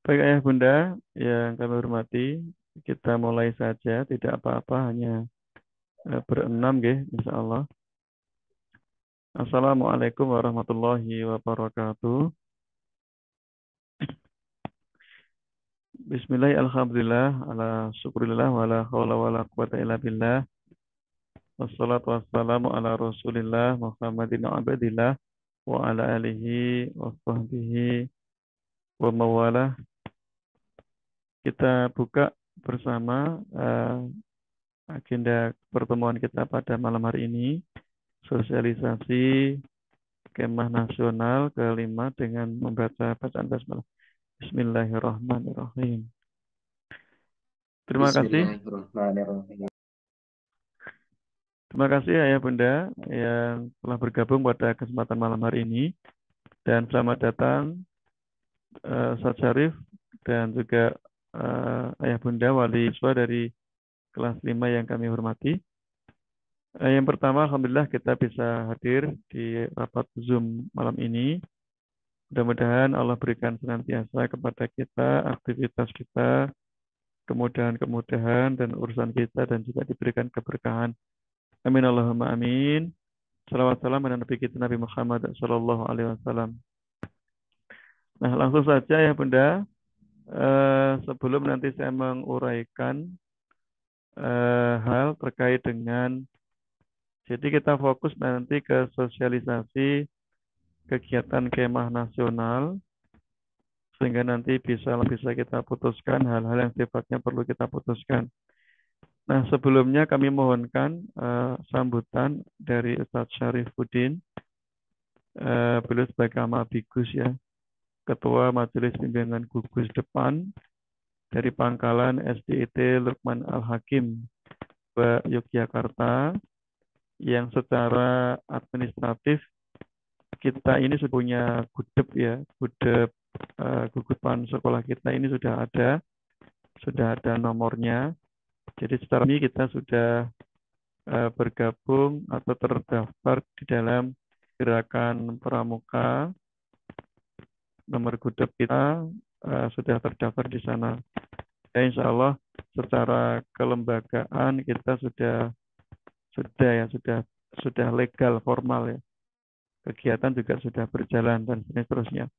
Baik ayah bunda yang kami hormati, kita mulai saja, tidak apa-apa, hanya berenam nggih, insya Allah. Assalamualaikum warahmatullahi wabarakatuh. Bismillah, alhamdulillah, ala syukurillah, wa la hawla wa la quwata illa billah. Wassalatu wassalamu ala rasulillah Muhammadin abdillah wa ala alihi wa sahbihi wa mawalah. Kita buka bersama agenda pertemuan kita pada malam hari ini, sosialisasi Kemah Nasional kelima dengan membaca bacaan basmalah. Bismillahirrahmanirrahim. Terima kasih. Bismillahirrahmanirrahim. Terima kasih Ayah Bunda yang telah bergabung pada kesempatan malam hari ini. Dan selamat datang Ustadz Syarif dan juga Ayah Bunda wali siswa dari kelas 5 yang kami hormati. Yang pertama, Alhamdulillah kita bisa hadir di rapat Zoom malam ini. Mudah-mudahan Allah berikan senantiasa kepada kita, aktivitas kita, kemudahan-kemudahan dan urusan kita dan juga diberikan keberkahan. Amin Allahumma amin. Salawat salam ala Nabi kita Nabi Muhammad sallallahu alaihi wasallam. Nah, langsung saja ya Bunda. Sebelum nanti saya menguraikan hal terkait dengan, jadi kita fokus nanti ke sosialisasi kegiatan kemah nasional sehingga nanti bisa kita putuskan hal-hal yang sifatnya perlu kita putuskan. Nah, sebelumnya kami mohonkan sambutan dari Ustadz Syarifuddin, beliau sebagai Amabigus ya, Ketua Majelis Pimpinan Gugus Depan dari Pangkalan SDIT Lukman Al-Hakim, Yogyakarta, yang secara administratif kita ini sudah punya gudep ya, gudep gugus depan sekolah kita ini sudah ada nomornya. Jadi secara ini kita sudah bergabung atau terdaftar di dalam gerakan pramuka. Nomor gudep kita sudah terdaftar di sana. Ya, insya Allah secara kelembagaan kita sudah legal formal ya. Kegiatan juga sudah berjalan dan seterusnya.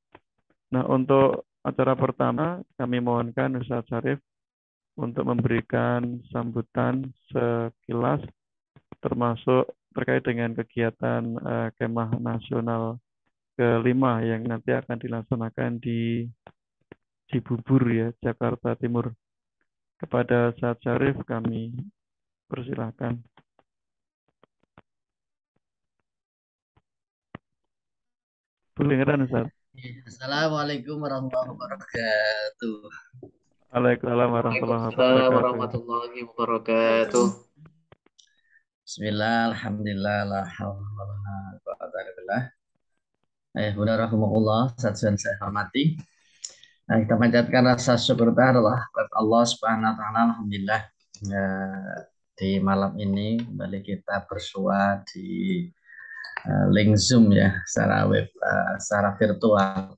Nah, untuk acara pertama kami mohonkan Ustaz Syarif untuk memberikan sambutan sekilas termasuk terkait dengan kegiatan Kemah Nasional kelima yang nanti akan dilaksanakan di Cibubur ya, Jakarta Timur. Kepada Ustaz Syarif kami persilahkan. Kedengeran Ustaz? Assalamualaikum warahmatullahi wabarakatuh. Waalaikumsalam warahmatullahi Waalaikumsalam wabarakatuh. warahmatullahi wabarakatuh. Bismillah, alhamdulillah, la haula wala quwwata illa billah. Bunda rahimahullah, saya hormati. Nah, kita panjatkan rasa syukur kepada Allah Subhanahu wa taala. Alhamdulillah. Di malam ini kembali kita bersua di link Zoom ya, secara web, secara virtual.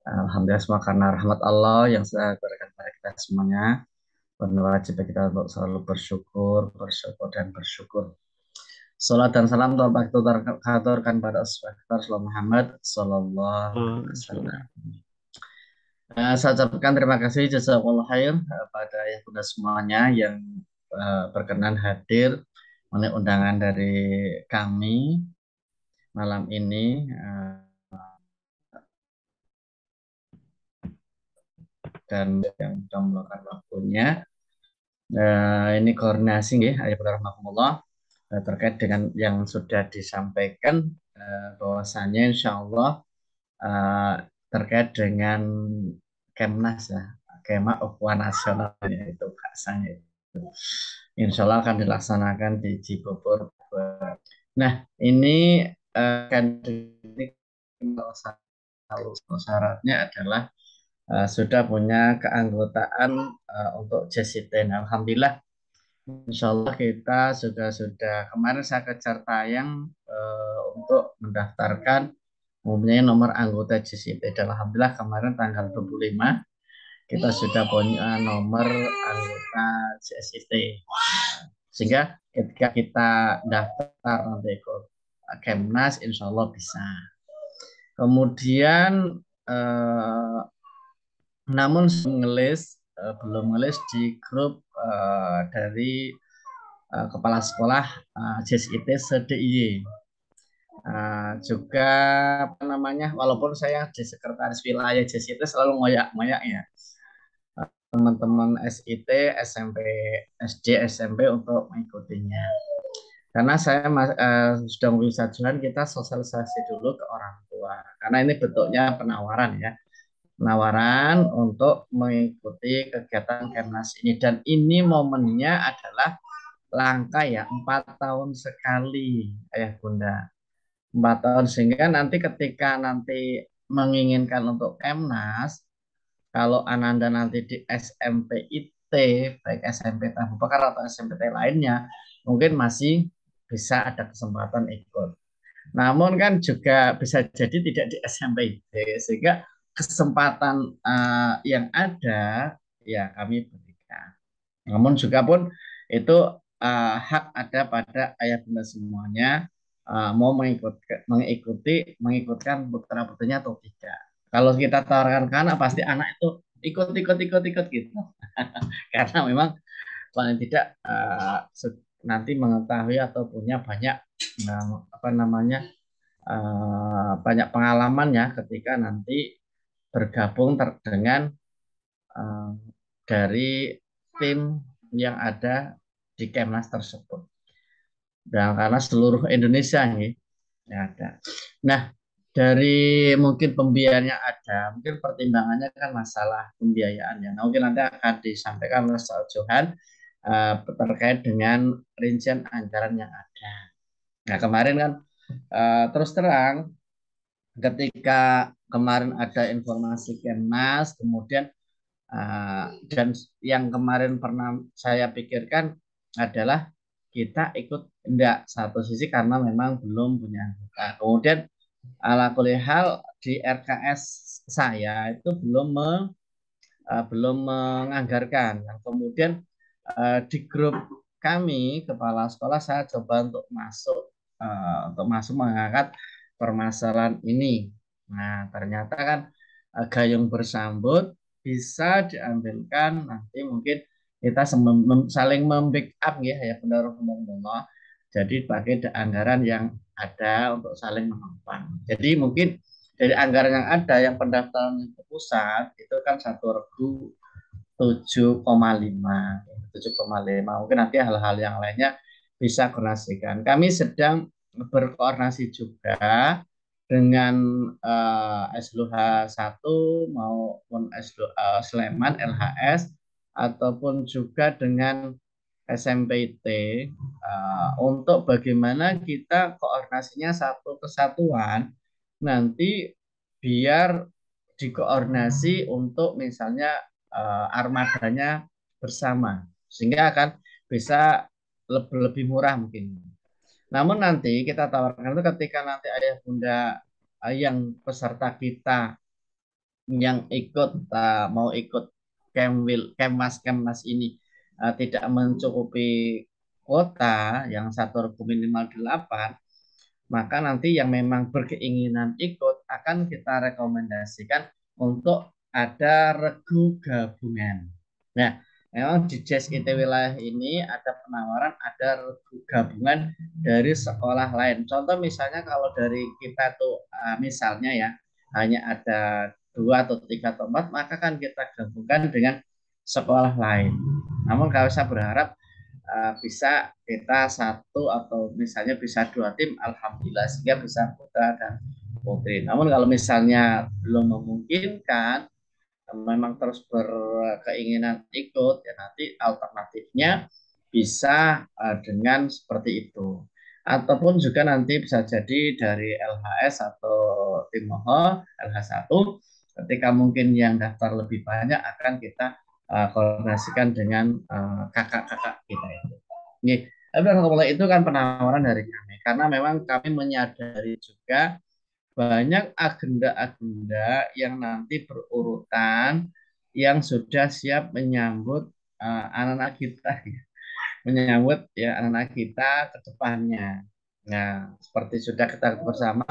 Alhamdulillah semua karena rahmat Allah yang saya berikan kepada kita semuanya. Benar wajib kita untuk selalu bersyukur, bersyukur dan bersyukur. Salat dan salam terkaturkan pada Rasulullah Muhammad Sallallahu Alaihi Wasallam. Saya ucapkan terima kasih jazakallahu khair pada yang sudah semuanya yang berkenan hadir memenuhi undangan dari kami malam ini. Dan yang sudah meluangkan waktunya. Ini koordinasi ya, Ayah terkait dengan yang sudah disampaikan bahwasannya insya Allah terkait dengan Kemnas ya, Kemah Ukhuwah Nasional itu bahasanya itu. Insya Allah akan dilaksanakan di Cibubur. Nah, ini kan syaratnya adalah sudah punya keanggotaan untuk JCT. Alhamdulillah, insya Allah kita sudah kemarin saya kejar tayang untuk mendaftarkan mempunyai nomor anggota JCT. Dan alhamdulillah kemarin tanggal 25 kita sudah punya nomor anggota CSIT. Sehingga ketika kita daftar nanti ikut Kemnas, insya Allah bisa. Kemudian namun belum ngelis di grup dari kepala sekolah JSIT se-DIY. Juga apa namanya, walaupun saya di sekretaris wilayah JSIT selalu ngoyak-ngoyak ya teman-teman SIT, SMP, SD, SMP untuk mengikutinya. Karena saya sudah bisa jalan, kita sosialisasi dulu ke orang tua. Karena ini bentuknya penawaran ya. Penawaran untuk mengikuti kegiatan Kemnas ini. Dan ini momennya adalah langka ya, 4 tahun sekali ayah bunda. 4 tahun, sehingga nanti ketika nanti menginginkan untuk Kemnas, kalau Ananda nanti di SMPIT, baik SMP Abu Bakar atau SMPT lainnya, mungkin masih bisa ada kesempatan ikut. Namun kan juga bisa jadi tidak di SMPIT, sehingga kesempatan yang ada ya kami berikan. Namun juga pun itu hak ada pada ayah bunda semuanya, mau mengikutkan putra putrinya atau tidak. Kalau kita tawarkan ke anak, pasti anak itu ikut gitu. Karena memang paling tidak nanti mengetahui atau punya banyak apa namanya banyak pengalaman ya ketika nanti bergabung dengan dari tim yang ada di Kemnas tersebut. Dan karena seluruh Indonesia nih ya ada. Nah, dari mungkin pembiayaannya ada, mungkin pertimbangannya kan masalah pembiayaan ya. Nah, mungkin nanti akan disampaikan oleh Ustaz Johan terkait dengan rincian anggaran yang ada. Nah, kemarin kan terus terang ketika kemarin ada informasi Kemnas, kemudian dan yang kemarin pernah saya pikirkan adalah kita ikut enggak satu sisi karena memang belum punya anggota. Kemudian ala hal di RKS saya itu belum menganggarkan. Nah, kemudian di grup kami kepala sekolah saya coba untuk masuk mengangkat permasalahan ini. Nah, ternyata kan gayung bersambut bisa diambilkan nanti mungkin kita saling membackup ya benar ngomong. Jadi pakai anggaran yang ada untuk saling menopang. Jadi mungkin dari anggaran yang ada yang pendaftaran ke pusat itu kan 1.7,5 mungkin nanti hal-hal yang lainnya bisa koordinasikan. Kami sedang berkoordinasi juga dengan SLUH 1 maupun Sleman LHS ataupun juga dengan SMPT untuk bagaimana kita koordinasinya satu kesatuan nanti biar dikoordinasi untuk misalnya armadanya bersama sehingga akan bisa lebih murah mungkin. Namun nanti kita tawarkan itu ketika nanti ayah bunda yang peserta kita yang mau ikut Kemnas ini tidak mencukupi kuota yang 1,minimal 8, maka nanti yang memang berkeinginan ikut akan kita rekomendasikan untuk ada regu gabungan. Nah, memang di JSIT wilayah ini ada penawaran ada regu gabungan dari sekolah lain. Contoh misalnya kalau dari kita tuh misalnya ya hanya ada 2 atau 3 atau 4, maka kan kita gabungkan dengan sekolah lain. Namun kalau saya berharap bisa kita satu atau misalnya bisa 2 tim, alhamdulillah sehingga bisa putra dan putri. Namun kalau misalnya belum memungkinkan, memang terus berkeinginan ikut, ya nanti alternatifnya bisa dengan seperti itu. Ataupun juga nanti bisa jadi dari LHS atau Timoho LH1, ketika mungkin yang daftar lebih banyak akan kita koordinasikan dengan kakak-kakak kita itu. Ini, itu kan penawaran dari kami karena memang kami menyadari juga banyak agenda-agenda yang nanti berurutan yang sudah siap menyambut anak-anak kita, menyambut ya anak-anak kita ke depannya. Nah, seperti sudah kita bersama,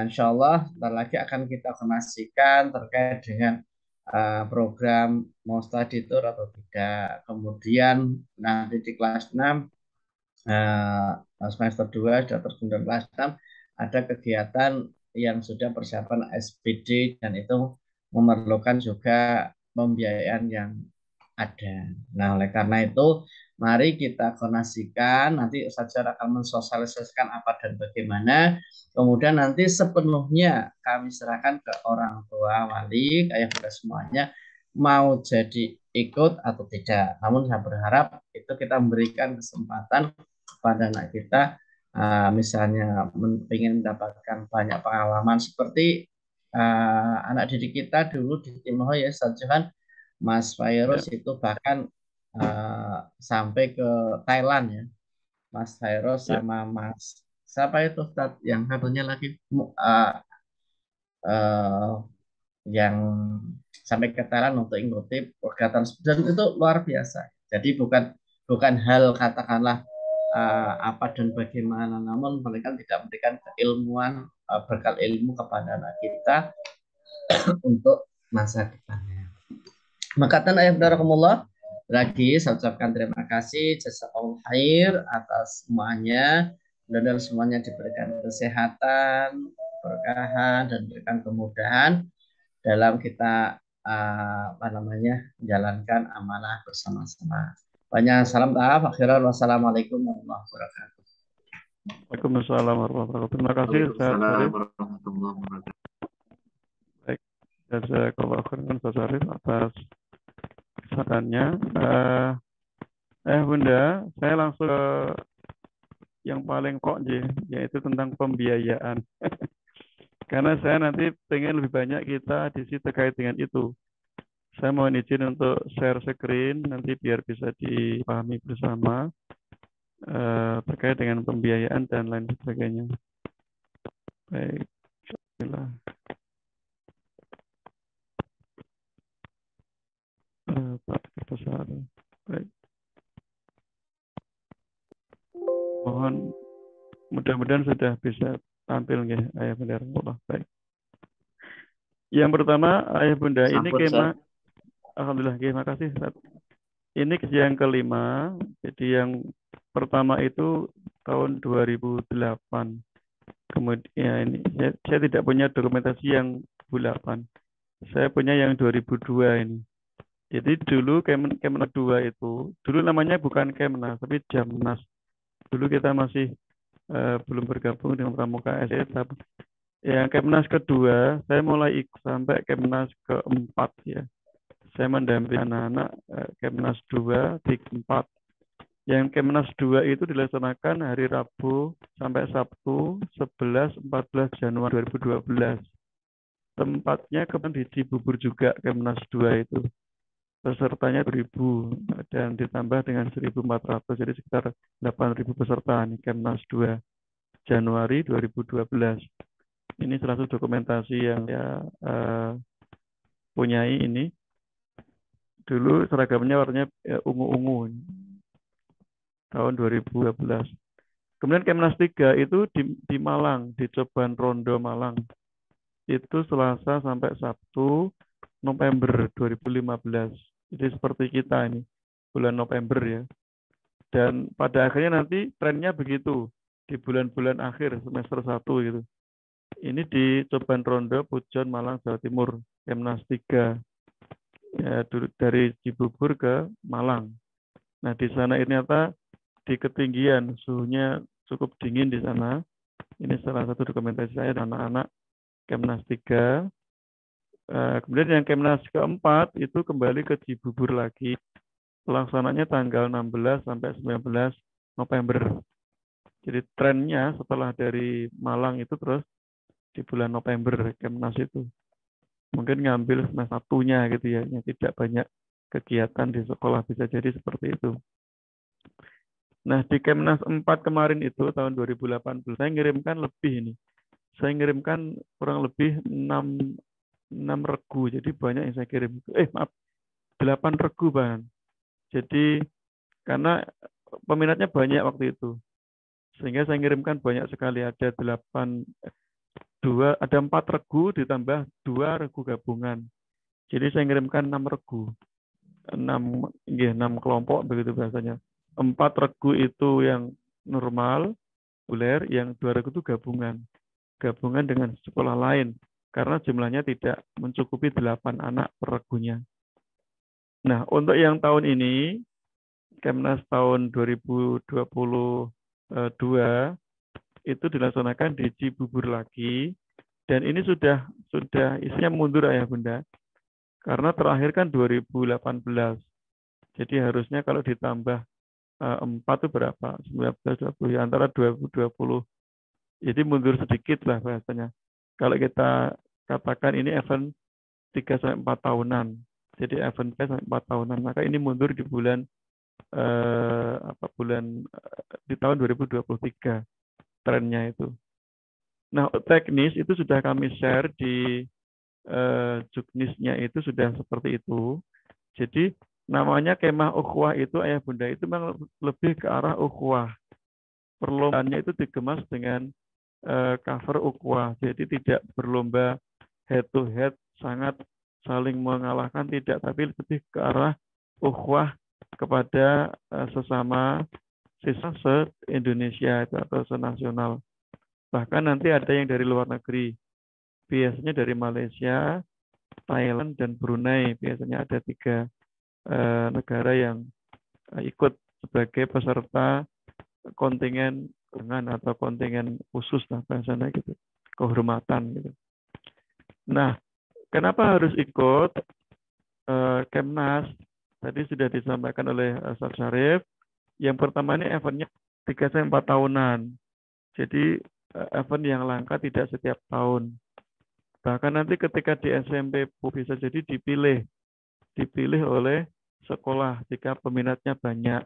insya Allah bentar lagi akan kita koordinasikan terkait dengan program mau study tour atau tidak. Kemudian nanti di kelas 6 semester 2 sudah terjun ke kelas 6 ada kegiatan yang sudah persiapan SPD dan itu memerlukan juga pembiayaan yang ada. Nah, oleh karena itu, mari kita koordinasikan. Nanti Ustaz Jar akan mensosialisasikan apa dan bagaimana. Kemudian nanti sepenuhnya kami serahkan ke orang tua, wali, ayah bunda semuanya mau jadi ikut atau tidak. Namun saya berharap itu kita memberikan kesempatan kepada anak kita, misalnya ingin mendapatkan banyak pengalaman seperti anak didik kita dulu di Timoho ya, Ustaz Johan, Mas Ya, Fairuz itu bahkan sampai ke Thailand ya. Mas Fairuz ya, sama Mas siapa itu Ustaz yang satunya lagi uh, yang sampai ke Thailand untuk ikuti kegiatan dan itu luar biasa. Jadi bukan bukan hal katakanlah apa dan bagaimana, namun mereka tidak memberikan keilmuan, bekal ilmu kepada anak kita untuk masa depannya. Makatan ayat barakumullah. Lagi saya ucapkan terima kasih jazakallahu khair atas semuanya. Dan semuanya diberikan kesehatan, keberkahan dan diberikan kemudahan dalam kita apa namanya menjalankan amanah bersama-sama. Banyak salam ta'af, akhiran wassalamualaikum warahmatullahi wabarakatuh. Waalaikumsalam warahmatullahi wabarakatuh. Terima kasih, Ustaz Waalaikumsalam Syarif. warahmatullahi wabarakatuh. Baik, jazakallahu khairan Ustaz Syarif atas sarannya. Bunda, saya langsung ke yang paling kok, yaitu tentang pembiayaan. Karena saya nanti pengen lebih banyak kita di sini terkait dengan itu. Saya mohon izin untuk share screen nanti biar bisa dipahami bersama terkait dengan pembiayaan dan lain sebagainya. Baik, bismillah. Pak Besar. Baik. Mohon mudah-mudahan sudah bisa tampil ya ayah bunda. Baik. Yang pertama ayah bunda ini kemah. Alhamdulillah, terima kasih. Ini yang kelima. Jadi yang pertama itu tahun 2008. Kemudian ya ini saya tidak punya dokumentasi yang 2008. Saya punya yang 2002 ini. Jadi dulu Kemenak 2 itu, dulu namanya bukan Kemnas, tapi Jamnas. Dulu kita masih belum bergabung dengan Pramuka SE. Yang Kemnas kedua, saya mulai sampai Kemnas keempat ya. Saya mendampingi anak-anak Kemnas 2, 3, 4. Yang Kemnas 2 itu dilaksanakan hari Rabu sampai Sabtu 11-14 Januari 2012. Tempatnya kemudian di Cibubur juga Kemnas 2 itu. Pesertanya 2.000 dan ditambah dengan 1.400, jadi sekitar 8.000 peserta nih Kemnas 2 Januari 2012. Ini salah satu dokumentasi yang ya punyai ini. Dulu seragamnya warnanya ungu-ungu tahun 2012. Kemudian Kemnas 3 itu di Malang, di Coban Rondo Malang. Itu Selasa sampai Sabtu November 2015. Jadi seperti kita ini, bulan November ya. Dan pada akhirnya nanti trennya begitu, di bulan-bulan akhir semester 1 gitu. Ini di Coban Rondo, Pujon, Malang, Jawa Timur, Kemnas 3. Ya, dari Cibubur ke Malang. Nah, di sana ini ternyata di ketinggian, suhunya cukup dingin di sana. Ini salah satu dokumentasi saya dan anak-anak Kemnas 3. Kemudian yang Kemnas keempat itu kembali ke Cibubur lagi. Pelaksananya tanggal 16 sampai 19 November. Jadi trennya setelah dari Malang itu terus di bulan November Kemnas itu. Mungkin ngambil semester satunya gitu ya, yang tidak banyak kegiatan di sekolah, bisa jadi seperti itu. Nah, di Kemnas 4 kemarin itu tahun 2018 saya ngirimkan lebih ini. Saya ngirimkan kurang lebih 6 6 regu, jadi banyak yang saya kirim. Maaf, 8 regu Bang. Jadi karena peminatnya banyak waktu itu, sehingga saya kirimkan banyak sekali, ada 4 regu ditambah 2 regu gabungan. Jadi saya kirimkan 6 regu, 6 kelompok begitu bahasanya. 4 regu itu yang normal, reguler, yang 2 regu itu gabungan dengan sekolah lain, karena jumlahnya tidak mencukupi 8 anak per regunya. Nah, untuk yang tahun ini, Kemnas tahun 2022 itu dilaksanakan di Cibubur lagi, dan ini sudah isinya mundur Ayah Bunda, karena terakhir kan 2018. Jadi harusnya kalau ditambah 4 itu berapa? 19, 20, ya antara 2020. Jadi mundur sedikit lah bahasanya. Kalau kita katakan ini event 3-4 tahunan. Jadi event 3-4 tahunan. Maka ini mundur di bulan di tahun 2023 trennya itu. Nah, teknis itu sudah kami share di juknisnya, itu sudah seperti itu. Jadi namanya kemah ukhuwah itu Ayah Bunda itu memang lebih ke arah ukhuwah. Perlombaannya itu dikemas dengan cover ukhuwah. Jadi tidak berlomba head to head sangat saling mengalahkan, tidak, tapi lebih ke arah ukhuwah kepada sesama siswa se-Indonesia atau se-nasional. Bahkan nanti ada yang dari luar negeri. Biasanya dari Malaysia, Thailand, dan Brunei. Biasanya ada 3 negara yang ikut sebagai peserta kontingen atau kontingen khusus lah bahasanya gitu. Kehormatan gitu. Nah, kenapa harus ikut Kemnas? Tadi sudah disampaikan oleh Ustaz Syarif. Yang pertama ini eventnya 3-4 tahunan. Jadi event yang langka tidak setiap tahun. Bahkan nanti ketika di SMP bisa jadi dipilih oleh sekolah jika peminatnya banyak.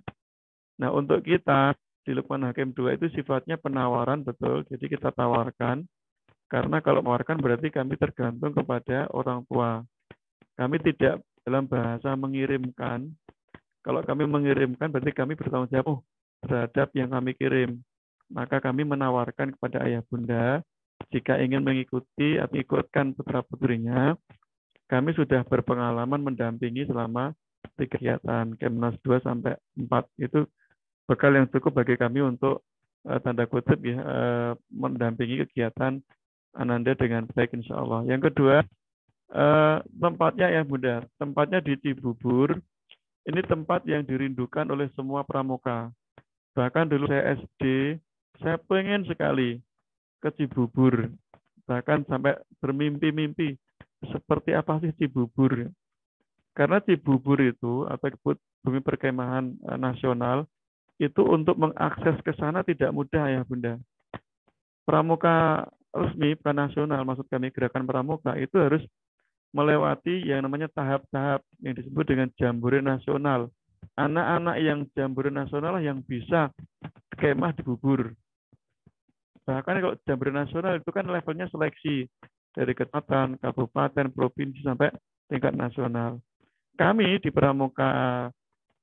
Nah, untuk kita di Lukman Hakim 2 itu sifatnya penawaran, betul. Jadi kita tawarkan, karena kalau menawarkan berarti kami tergantung kepada orang tua. Kami tidak dalam bahasa mengirimkan. Kalau kami mengirimkan berarti kami bertanggung jawab terhadap yang kami kirim. Maka kami menawarkan kepada ayah bunda, jika ingin mengikuti atau ikutkan putra-putrinya, kami sudah berpengalaman mendampingi selama 3 kegiatan Kemnas 2-4. Itu bekal yang cukup bagi kami untuk tanda kutip ya, mendampingi kegiatan Ananda dengan baik insya Allah. Yang kedua, tempatnya ya Bunda, tempatnya di Cibubur. Ini tempat yang dirindukan oleh semua pramuka. Bahkan dulu saya SD, saya pengen sekali ke Cibubur. Bahkan sampai bermimpi-mimpi, seperti apa sih Cibubur? Karena Cibubur itu, atau Bumi Perkemahan Nasional, itu untuk mengakses ke sana tidak mudah ya Bunda. Pramuka resmi, nasional, maksud kami gerakan pramuka, itu harus melewati yang namanya tahap-tahap yang disebut dengan jambore nasional. Anak-anak yang jambore nasional yang bisa kemah di Bubur. Bahkan kalau jambore nasional itu kan levelnya seleksi dari kecamatan, kabupaten, provinsi sampai tingkat nasional. Kami di Pramuka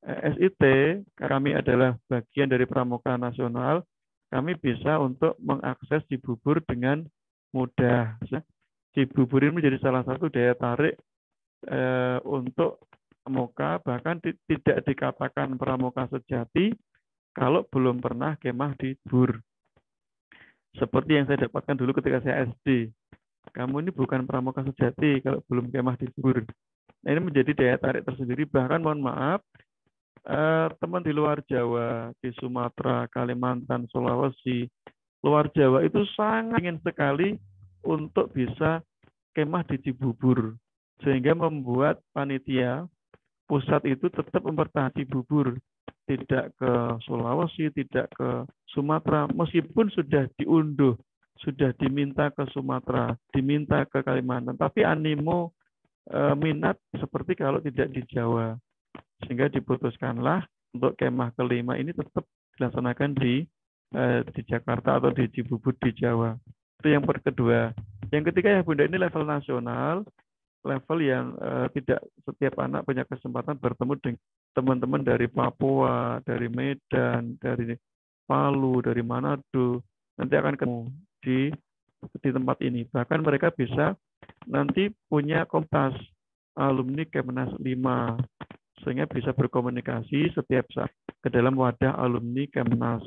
SIT, kami adalah bagian dari Pramuka Nasional. Kami bisa untuk mengakses Cibubur dengan mudah. Cibubur ini menjadi salah satu daya tarik untuk pramuka, bahkan tidak dikatakan pramuka sejati kalau belum pernah kemah di Bur. Seperti yang saya dapatkan dulu ketika saya SD. Kamu ini bukan pramuka sejati kalau belum kemah di Bur. Nah, ini menjadi daya tarik tersendiri. Bahkan mohon maaf, teman di luar Jawa, di Sumatera, Kalimantan, Sulawesi, luar Jawa itu sangat ingin sekali untuk bisa kemah di Cibubur, sehingga membuat panitia pusat itu tetap mempertahankan Cibubur, tidak ke Sulawesi, tidak ke Sumatera, meskipun sudah diunduh, sudah diminta ke Sumatera, diminta ke Kalimantan, tapi animo minat seperti kalau tidak di Jawa, sehingga diputuskanlah untuk kemah kelima ini tetap dilaksanakan di Jakarta atau di Cibubur di Jawa. Itu yang kedua. Yang ketiga ya Bunda, ini level nasional. level yang tidak setiap anak punya kesempatan bertemu dengan teman-teman dari Papua, dari Medan, dari Palu, dari Manado, nanti akan ketemu di tempat ini. Bahkan mereka bisa nanti punya komunitas alumni Kemnas 5, sehingga bisa berkomunikasi setiap saat ke dalam wadah alumni Kemnas.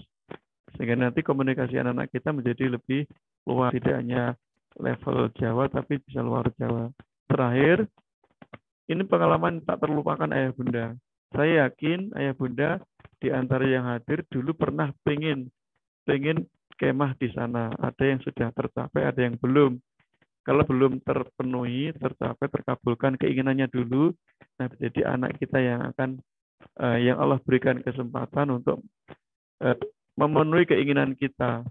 Sehingga nanti komunikasi anak-anak kita menjadi lebih luas, tidak hanya level Jawa, tapi bisa luar Jawa. Terakhir, ini pengalaman tak terlupakan ayah bunda. Saya yakin ayah bunda di antara yang hadir dulu pernah pengen kemah di sana. Ada yang sudah tercapai, ada yang belum. Kalau belum terpenuhi, tercapai, terkabulkan keinginannya dulu, nah jadi anak kita yang akan yang Allah berikan kesempatan untuk memenuhi keinginan kita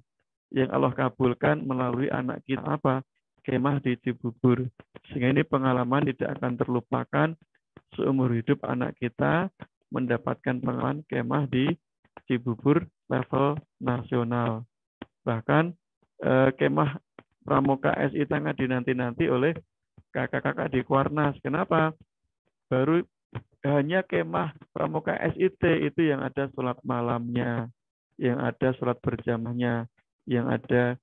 yang Allah kabulkan melalui anak kita apa? Kemah di Cibubur. Sehingga ini pengalaman tidak akan terlupakan seumur hidup anak kita mendapatkan pengalaman kemah di Cibubur level nasional. Bahkan kemah Pramuka SI sangat dinanti-nanti oleh kakak-kakak di Kuarnas. Kenapa? Baru hanya kemah Pramuka SIT itu yang ada sholat malamnya, yang ada sholat berjamaahnya, yang ada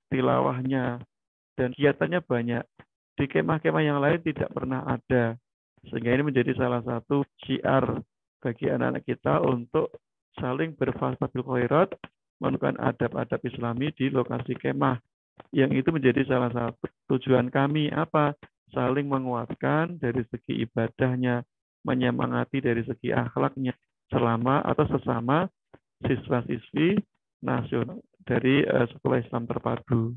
tilawahnya, dan kegiatannya banyak. Di kemah-kemah yang lain tidak pernah ada. Sehingga ini menjadi salah satu syiar bagi anak-anak kita untuk saling berfastabil khairat, melakukan adab-adab Islami di lokasi kemah. Yang itu menjadi salah satu tujuan kami apa? Saling menguatkan dari segi ibadahnya, menyemangati dari segi akhlaknya selama atau sesama siswa-siswi nasional dari Sekolah Islam Terpadu.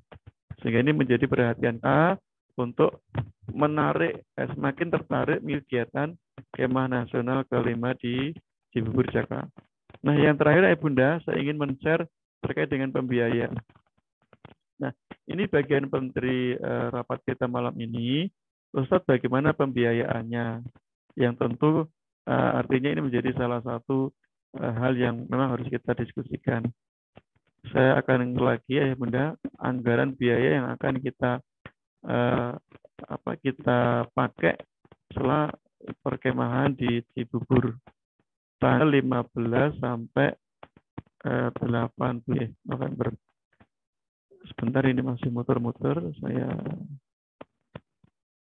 Sehingga ini menjadi perhatian kita untuk menarik, semakin tertarik kegiatan Kemah Nasional kelima di Cibubur, Jakarta. Nah, yang terakhir, Bunda, saya ingin men-share terkait dengan pembiayaan. Nah, ini bagian dari rapat kita malam ini. Ustadz, bagaimana pembiayaannya? Yang tentu artinya ini menjadi salah satu hal yang memang harus kita diskusikan. Saya akan lagi ya Bunda, anggaran biaya yang akan kita kita pakai setelah perkemahan di Cibubur tanggal 15 sampai 8 November. Sebentar, ini masih muter-muter.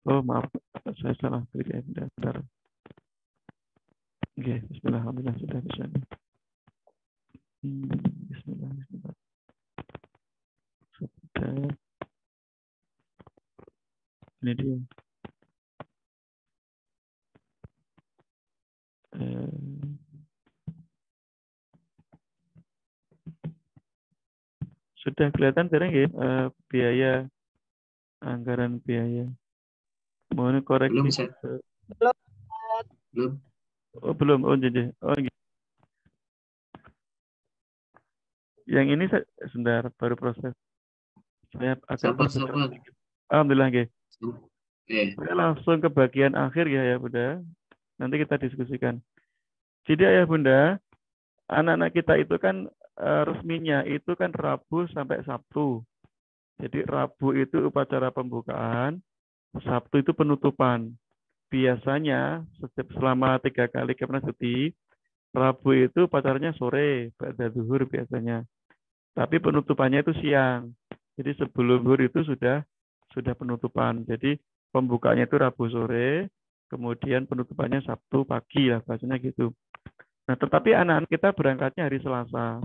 Maaf, saya salah klik ya. Bentar. Oke, bismillah, alhamdulillah sudah bisa. Bismillah. Sudah. Ini dia. Sudah kelihatan sekarang ya biaya, anggaran biaya. Mohon koreksi. Belum. Oh, belum. Oh, jadi. Oh, gitu. Yang ini sebentar, baru proses. Saya agak Sabar. Alhamdulillah, nggih. Saya langsung ke bagian akhir ya Bunda. Nanti kita diskusikan. Jadi ya Bunda, anak-anak kita itu kan resminya itu kan Rabu sampai Sabtu. Jadi Rabu itu upacara pembukaan, Sabtu itu penutupan. Biasanya selama 3 kali Kemnas cuti, Rabu itu upacaranya sore, pada zuhur biasanya. Tapi penutupannya itu siang. Jadi sebelum zuhur itu sudah penutupan. Jadi pembukanya itu Rabu sore, kemudian penutupannya Sabtu pagi lah, bahasanya gitu. Nah, tetapi anak-anak kita berangkatnya hari Selasa.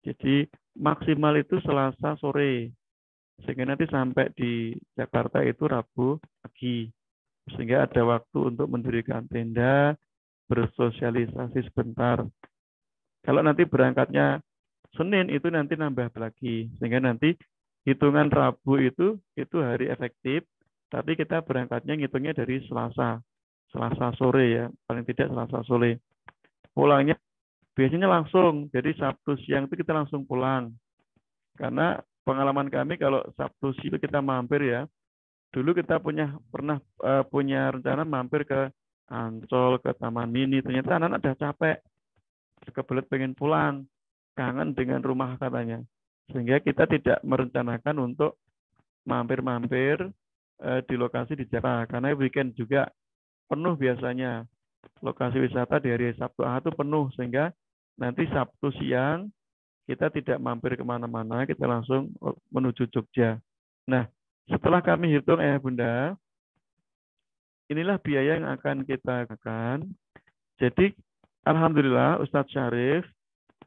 Jadi maksimal itu Selasa sore. Sehingga nanti sampai di Jakarta itu Rabu pagi. Sehingga ada waktu untuk mendirikan tenda, bersosialisasi sebentar. Kalau nanti berangkatnya Senin itu nanti nambah lagi. Sehingga nanti hitungan Rabu itu hari efektif, tapi kita berangkatnya ngitungnya dari Selasa sore ya, paling tidak Selasa sore. Pulangnya biasanya langsung, jadi Sabtu siang itu kita langsung pulang. Karena pengalaman kami kalau Sabtu siang itu kita mampir ya, dulu kita pernah punya rencana mampir ke Ancol, ke Taman Mini, ternyata anak-anak udah capek, kebelet pengen pulang, kangen dengan rumah katanya. Sehingga kita tidak merencanakan untuk mampir-mampir di lokasi di Jakarta. Karena weekend juga penuh biasanya. Lokasi wisata di hari Sabtu Ahad itu penuh. Sehingga nanti Sabtu siang kita tidak mampir kemana-mana, kita langsung menuju Jogja. Nah, setelah kami hitung Bunda, inilah biaya yang akan kita kenakan. Jadi, Alhamdulillah Ustadz Syarif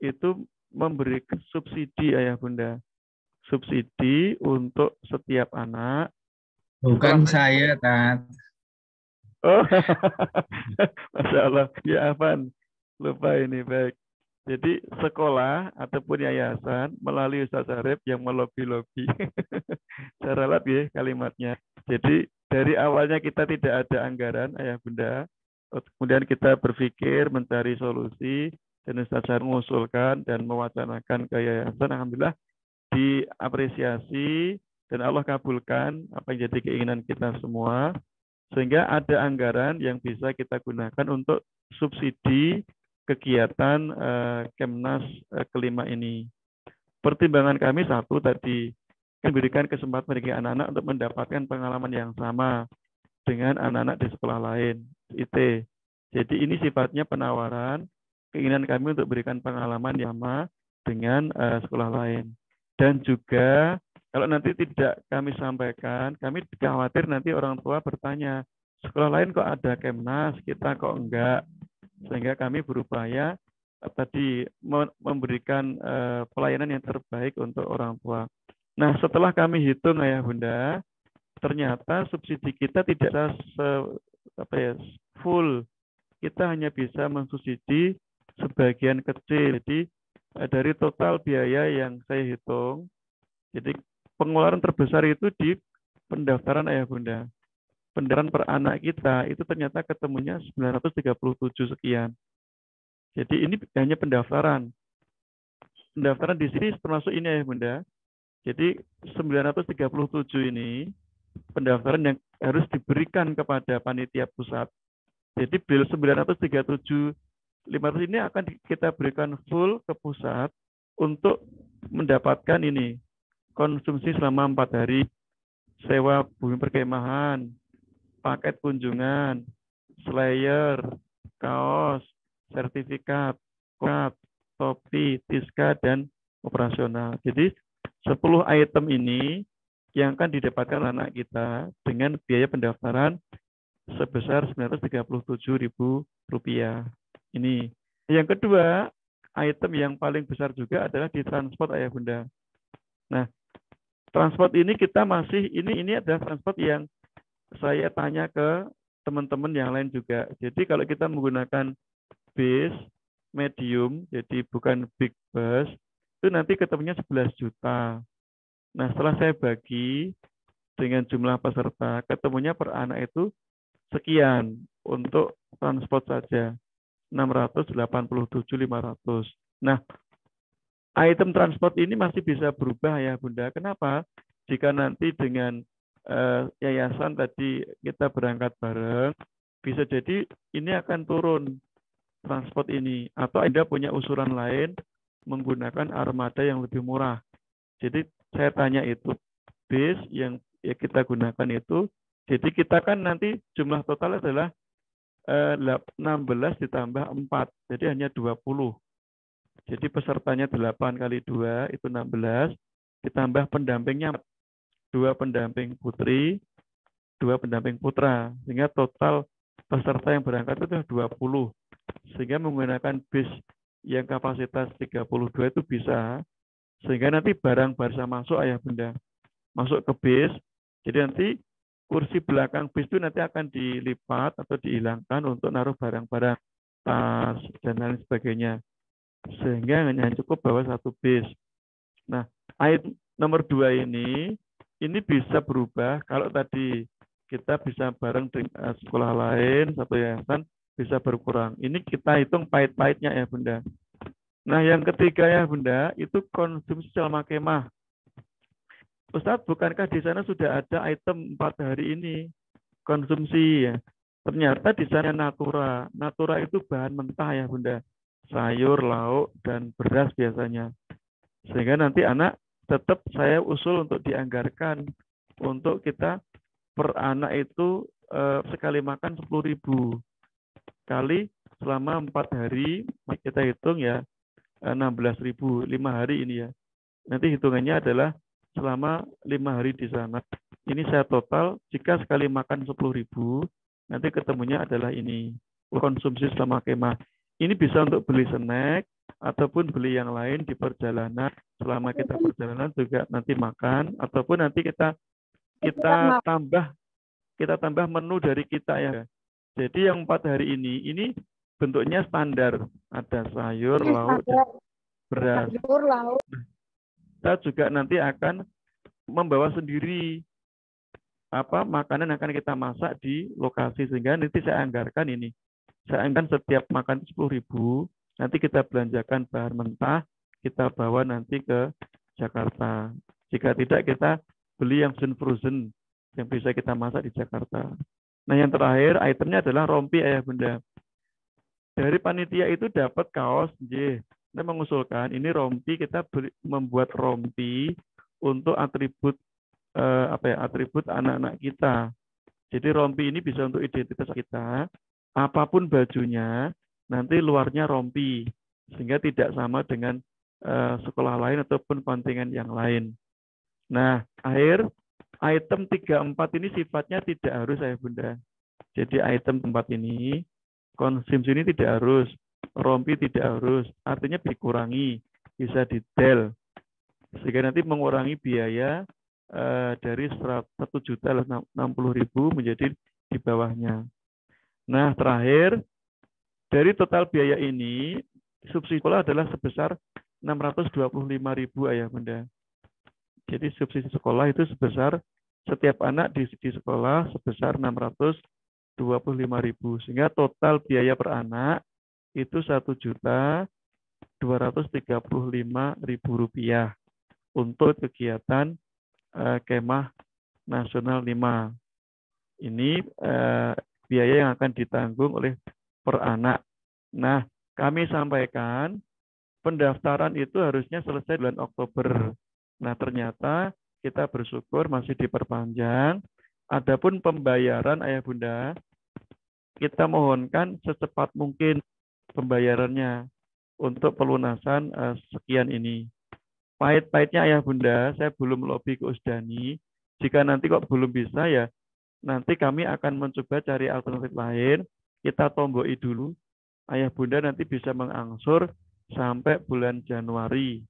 itu memberikan subsidi Bunda. Subsidi untuk setiap anak. Bukan Setelah saya, Tat. Oh, Masya Allah. Ya, Afan. Lupa ini, baik. Jadi sekolah ataupun yayasan melalui Ustaz Syarif yang melobi-lobi. Saya ralat ya kalimatnya. Jadi dari awalnya kita tidak ada anggaran, Ayah Bunda. Kemudian kita berpikir mencari solusi dan Ustaz Syarif mengusulkan dan mewacanakan ke yayasan. Alhamdulillah diapresiasi dan Allah kabulkan apa yang jadi keinginan kita semua. Sehingga ada anggaran yang bisa kita gunakan untuk subsidi kegiatan Kemnas kelima ini. Pertimbangan kami satu tadi, memberikan kesempatan bagi anak-anak untuk mendapatkan pengalaman yang sama dengan anak-anak di sekolah lain, IT. Jadi ini sifatnya penawaran, keinginan kami untuk berikan pengalaman yang sama dengan sekolah lain. Dan juga kalau nanti tidak kami sampaikan, kami khawatir nanti orang tua bertanya, sekolah lain kok ada Kemnas, kita kok enggak. Sehingga kami berupaya tadi memberikan pelayanan yang terbaik untuk orang tua. Nah, setelah kami hitung Ayah Bunda, ternyata subsidi kita tidak full. Kita hanya bisa mensubsidi sebagian kecil. Jadi dari total biaya yang saya hitung, jadi pengeluaran terbesar itu di pendaftaran Ayah Bunda. Pendaftaran per anak kita itu ternyata ketemunya 937 sekian. Jadi ini hanya pendaftaran. Pendaftaran di sini termasuk ini Ayah Bunda. Jadi 937 ini pendaftaran yang harus diberikan kepada panitia pusat. Jadi bil 937 500 ini akan kita berikan full ke pusat untuk mendapatkan ini konsumsi selama 4 hari, sewa bumi perkemahan, paket kunjungan, slayer, kaos, sertifikat, topi, tiska, dan operasional. Jadi 10 item ini yang akan didapatkan anak kita dengan biaya pendaftaran sebesar Rp937.000. Ini. Yang kedua, item yang paling besar juga adalah di transport Ayah Bunda. Nah, transport ini kita masih, ini adalah transport yang saya tanya ke teman-teman yang lain juga. Jadi kalau kita menggunakan bis medium, jadi bukan big bus, itu nanti ketemunya 11 juta. Nah, setelah saya bagi dengan jumlah peserta, ketemunya per anak itu sekian untuk transport saja. 687.500. Nah, item transport ini masih bisa berubah ya Bunda. Kenapa? Jika nanti dengan yayasan tadi kita berangkat bareng, bisa jadi ini akan turun transport ini. Atau Anda punya usulan lain menggunakan armada yang lebih murah. Jadi saya tanya itu, bis yang ya kita gunakan itu, jadi kita kan nanti jumlah total adalah 16 ditambah 4, jadi hanya 20. Jadi pesertanya 8 kali 2, itu 16, ditambah pendampingnya 2 pendamping putri, 2 pendamping putra, sehingga total peserta yang berangkat itu 20. Sehingga menggunakan bis yang kapasitas 32 itu bisa, sehingga nanti barang bisa masuk Ayah Bunda, masuk ke bis, jadi nanti kursi belakang bis itu nanti akan dilipat atau dihilangkan untuk naruh barang-barang, tas, dan lain sebagainya. Sehingga hanya cukup bawa 1 bis. Nah, item nomor 2 ini bisa berubah. Kalau tadi kita bisa bareng dengan sekolah lain, satu yayasan, bisa berkurang. Ini kita hitung pahit-pahitnya ya Bunda. Nah, yang ketiga ya Bunda, itu konsumsi selama kemah. Ustadz, bukankah di sana sudah ada item 4 hari ini konsumsi ya? Ternyata di sana natura. Natura itu bahan mentah ya Bunda. Sayur, lauk, dan beras biasanya. Sehingga nanti anak tetap saya usul untuk dianggarkan untuk kita per anak itu sekali makan 10.000 kali selama 4 hari, kita hitung ya 16.000, 5 hari ini ya. Nanti hitungannya adalah selama 5 hari di sana. Ini saya total, jika sekali makan 10.000, nanti ketemunya adalah ini, konsumsi selama kemah. Ini bisa untuk beli snack, ataupun beli yang lain di perjalanan. Selama kita perjalanan juga nanti makan, ataupun nanti kita tambah menu dari kita ya. Jadi yang 4 hari ini bentuknya standar. Ada sayur, lauk, dan beras. Kita juga nanti akan membawa sendiri makanan yang akan kita masak di lokasi, sehingga nanti saya anggarkan ini. Saya anggarkan setiap makan 10.000, nanti kita belanjakan bahan mentah, kita bawa nanti ke Jakarta. Jika tidak, kita beli yang frozen yang bisa kita masak di Jakarta. Nah, yang terakhir itemnya adalah rompi ayah bunda. Dari panitia itu dapat kaos, kita mengusulkan ini rompi, kita membuat rompi untuk atribut atribut anak-anak kita. Jadi rompi ini bisa untuk identitas kita. Apapun bajunya, nanti luarnya rompi, sehingga tidak sama dengan sekolah lain ataupun kontingen yang lain. Nah, item 3-4 ini sifatnya tidak harus ayah bunda. Jadi item 4 ini, konsumsi ini tidak harus, rompi tidak harus, artinya dikurangi, bisa detail, sehingga nanti mengurangi biaya dari 1.060.000 menjadi di bawahnya. Nah, terakhir, dari total biaya ini, subsidi sekolah adalah sebesar 625.000 ayah bunda. Jadi subsidi sekolah itu sebesar setiap anak di sekolah sebesar 625.000, sehingga total biaya per anak itu 1.235.000 rupiah untuk kegiatan kemah nasional 5. Ini biaya yang akan ditanggung oleh per anak. Nah, kami sampaikan pendaftaran itu harusnya selesai bulan Oktober. Nah, ternyata kita bersyukur masih diperpanjang. Adapun pembayaran ayah bunda, kita mohonkan secepat mungkin pembayarannya untuk pelunasan sekian ini. Pahit-pahitnya ayah bunda, saya belum lobby ke Usdani. Jika nanti kok belum bisa ya, nanti kami akan mencoba cari alternatif lain. Kita tomboi dulu. Ayah bunda nanti bisa mengangsur sampai bulan Januari.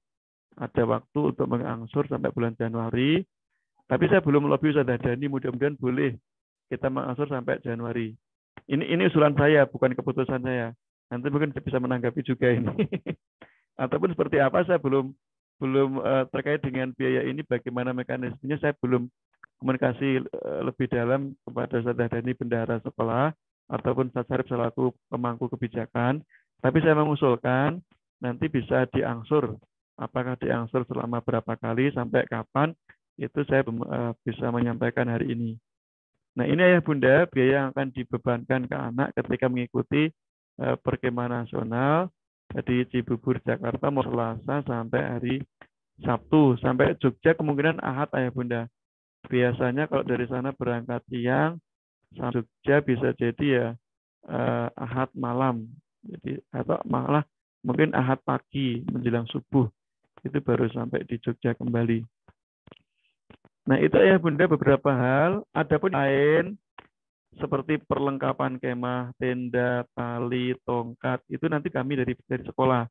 Ada waktu untuk mengangsur sampai bulan Januari. Tapi saya belum lobby Ustaz Dani, mudah-mudahan boleh kita mengangsur sampai Januari. Ini usulan saya, bukan keputusan saya. Nanti mungkin bisa menanggapi juga ini. Ataupun seperti apa, saya belum terkait dengan biaya ini, bagaimana mekanismenya, saya belum komunikasi lebih dalam kepada Ustaz Dani, bendahara sekolah, ataupun Ustaz Syarif selaku pemangku kebijakan. Tapi saya mengusulkan nanti bisa diangsur. Apakah diangsur selama berapa kali, sampai kapan, itu saya bisa menyampaikan hari ini. Nah, ini ayah bunda biaya yang akan dibebankan ke anak ketika mengikuti perkemahan nasional di Cibubur, Jakarta, mau Selasa sampai hari Sabtu. Sampai Jogja kemungkinan Ahad ayah bunda. Biasanya kalau dari sana berangkat siang, sampai Jogja bisa jadi ya Ahad malam. Jadi atau malah mungkin Ahad pagi menjelang subuh. Itu baru sampai di Jogja kembali. Nah, itu ya bunda beberapa hal. Adapun lain seperti perlengkapan kemah, tenda, tali, tongkat, itu nanti kami dari sekolah.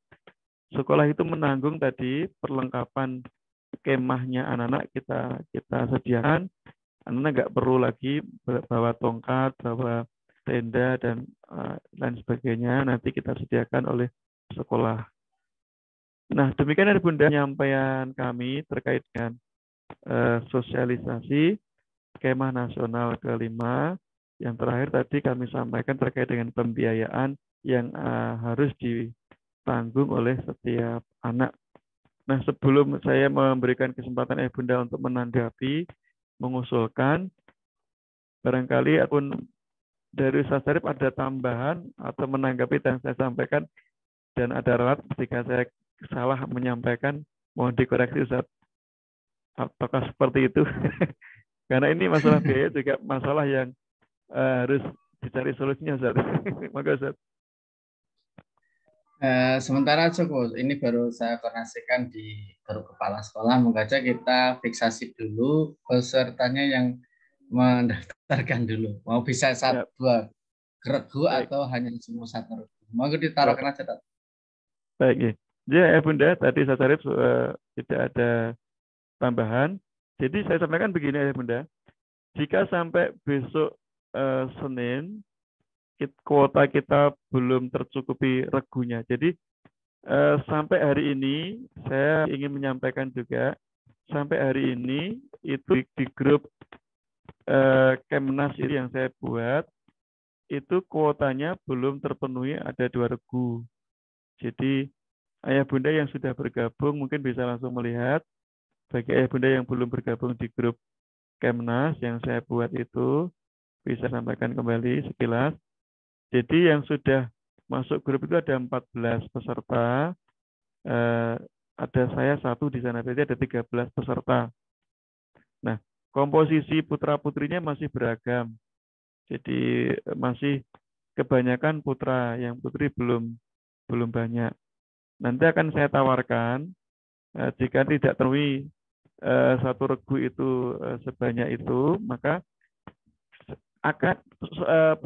Sekolah itu menanggung tadi perlengkapan kemahnya anak-anak kita sediakan. Anak-anak nggak perlu lagi bawa tongkat, bawa tenda dan lain sebagainya. Nanti kita sediakan oleh sekolah. Nah, demikian ada bunda penyampaian kami terkait dengan sosialisasi kemah nasional ke-5. Yang terakhir tadi kami sampaikan terkait dengan pembiayaan yang harus ditanggung oleh setiap anak. Nah, sebelum saya memberikan kesempatan bunda untuk menanggapi, mengusulkan, barangkali akun dari Ustaz Syarif ada tambahan atau menanggapi yang saya sampaikan, dan ada ralat ketika saya salah menyampaikan, mohon dikoreksi Ustaz. Apakah seperti itu? Karena ini masalah biaya juga masalah yang harus dicari solusinya, Ustaz. Maka Ustaz. Sementara cukup, ini baru saya koordinasikan di baru kepala sekolah. Moga aja kita fiksasi dulu pesertanya yang mendaftarkan dulu. Mau bisa Ya, dua regu baik. atau hanya semua satu regu. Mau ditaruhkan aja, tak? Baik, ya. Ya, Bunda, tadi saya cari tidak ada tambahan. Jadi saya sampaikan begini ya Bunda. Jika sampai besok Senin kuota kita belum tercukupi regunya. Jadi sampai hari ini saya ingin menyampaikan juga sampai hari ini itu di grup Kemnas ini yang saya buat itu kuotanya belum terpenuhi ada 2 regu. Jadi ayah bunda yang sudah bergabung mungkin bisa langsung melihat. Bagi ayah bunda yang belum bergabung di grup Kemnas yang saya buat itu bisa sampaikan kembali sekilas. Jadi yang sudah masuk grup itu ada 14 peserta. Eh, ada saya satu di sana, berarti ada 13 peserta. Nah, komposisi putra-putrinya masih beragam. Jadi masih kebanyakan putra, yang putri belum belum banyak. Nanti akan saya tawarkan jika tidak terpenuhi satu regu itu sebanyak itu, maka akan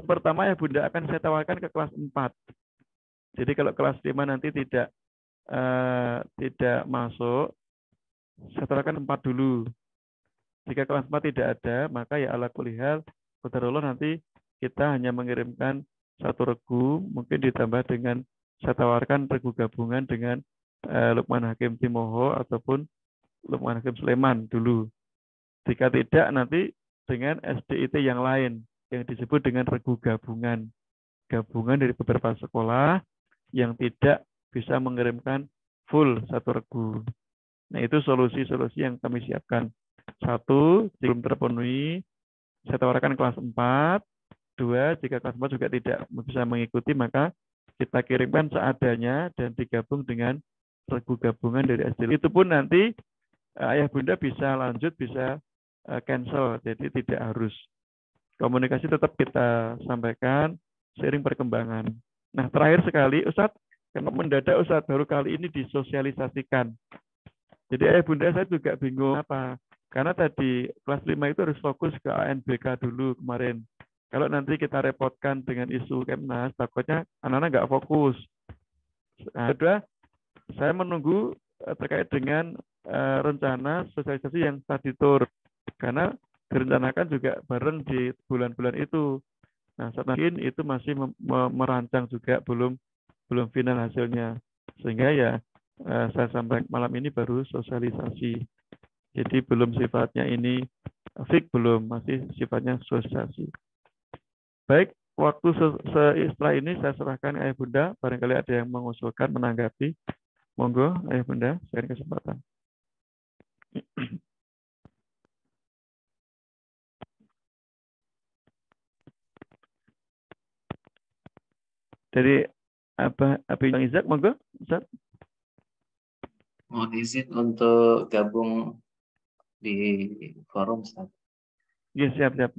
pertama ya Bunda akan saya tawarkan ke kelas 4. Jadi kalau kelas 5 nanti tidak masuk, saya tawarkan 4 dulu. Jika kelas 4 tidak ada, maka ya ala kulihal, qadarullah nanti kita hanya mengirimkan satu regu, mungkin ditambah dengan saya tawarkan regu gabungan dengan Lukman Hakim Timoho ataupun Lukman Hakim Sleman dulu. Jika tidak, nanti dengan SDIT yang lain yang disebut dengan regu gabungan. Gabungan dari beberapa sekolah yang tidak bisa mengirimkan full satu regu. Nah, itu solusi-solusi yang kami siapkan. Satu, belum terpenuhi, saya tawarkan kelas 4. Dua, jika kelas 4 juga tidak bisa mengikuti, maka kita kirimkan seadanya dan digabung dengan regu gabungan dari SD. Itu pun nanti ayah bunda bisa lanjut, bisa cancel, jadi tidak harus. Komunikasi tetap kita sampaikan seiring perkembangan. Nah, terakhir sekali, Ustadz, karena mendadak Ustadz baru kali ini disosialisasikan. Jadi ayah bunda saya juga bingung apa. Karena tadi kelas 5 itu harus fokus ke ANBK dulu kemarin. Kalau nanti kita repotkan dengan isu Kemnas, takutnya anak-anak nggak fokus. Nah, kedua, saya menunggu terkait dengan rencana sosialisasi yang tadi tur. Karena direncanakan juga bareng di bulan-bulan itu. Nah, saat mungkin itu masih merancang juga, belum belum final hasilnya. Sehingga ya saya sampai malam ini baru sosialisasi. Jadi belum sifatnya ini fix, belum, masih sifatnya sosialisasi. Baik, waktu setelah ini saya serahkan Ayah Bunda, barangkali ada yang mengusulkan, menanggapi. Monggo, Ayah Bunda, saya kesempatan. Dari apa yang Izak, monggo, Ustaz. Mohon izin untuk gabung di forum, Ustaz. Ya, siap-siap.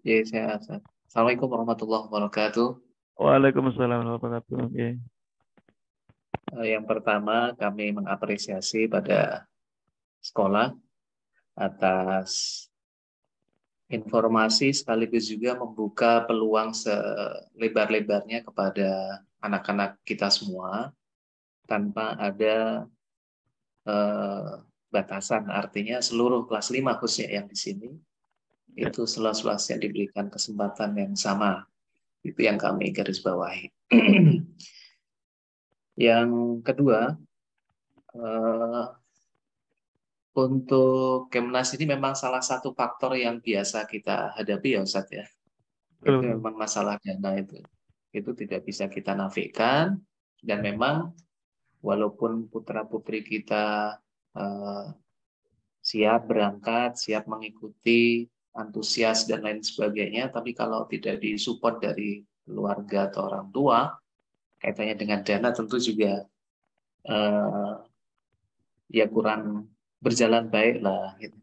Ya, saya Ustaz. Assalamualaikum warahmatullahi wabarakatuh. Waalaikumsalam warahmatullahi wabarakatuh. Ya. Yang pertama, kami mengapresiasi pada sekolah atas informasi sekaligus juga membuka peluang selebar-lebarnya kepada anak-anak kita semua tanpa ada batasan. Artinya seluruh kelas 5 khususnya yang di sini Ya. itu seluas-luasnya diberikan kesempatan yang sama. Itu yang kami garis bawahi. Yang kedua, untuk Kemnas ini memang salah satu faktor yang biasa kita hadapi ya Ustadz ya. Itu Betul. memang masalah dana itu. Itu tidak bisa kita nafikan. Dan memang walaupun putra-putri kita siap berangkat, siap mengikuti, antusias dan lain sebagainya, tapi kalau tidak disupport dari keluarga atau orang tua, kaitannya dengan dana tentu juga ya kurang berjalan baik lah. Gitu.